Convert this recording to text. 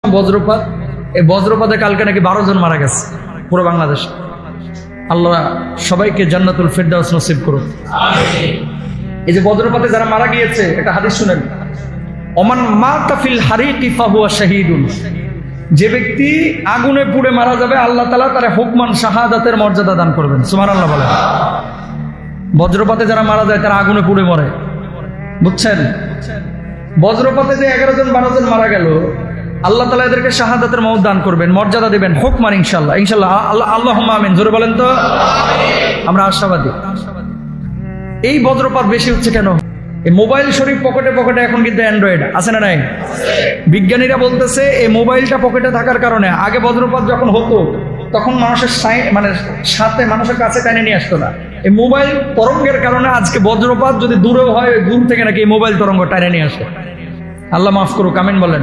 বজ্রপাত, এই বজ্রপাতে কালকে নাকি 12 জন মারা গেছে পুরো বাংলাদেশ। আল্লাহ সবাইকে জান্নাতুল ফিরদাউস নসিব করুন। এই যে বজ্রপাতে যারা মারা গিয়েছে, একটা হাদিস শুনেন, ওমান মাতা ফিল হারিকি ফাহুয়া শাহীদুন, যে ব্যক্তি আগুনে পুড়ে মারা যাবে আল্লাহ তাআলা তার হুকমান শাহাদাতের মর্যাদা দান করবেন। সুবহানাল্লাহ বলেন। বজ্রপাতে যারা মারা যায় তারা আগুনে পুড়ে মরে, বুঝছেন? বজ্রপাতে যে 11 জন 12 জন মারা গেল, আল্লাহ তাআলা এদেরকে শাহাদাতের মওত দান করবেন, মর্যাদা দিবেন, হুকমান ইনশাআল্লাহ। ইনশাআল্লাহ আল্লাহুম্মা আমিন, জোরে বলেন তো। আমরা আশাবাদী। এই বজ্রপাত বেশি হচ্ছে কেন? এই মোবাইল শরীফ পকেটে পকেটে এখন কিন্তু অ্যান্ড্রয়েড আছে না নাই? বিজ্ঞানীরা বলতেছে এই মোবাইলটা পকেটে থাকার কারণে আগে বজ্রপাত যখন হতো তখন মানুষের সাথে মানুষের কাছে টেনে নিয়ে আসতো না। এই মোবাইল তরঙ্গের কারণে আজকে বজ্রপাত যদি দূরেও হয়, দূর থেকে নাকি এই মোবাইল তরঙ্গ টেনে নিয়ে আসে। আল্লাহ মাফ করুক, আমিন বলেন।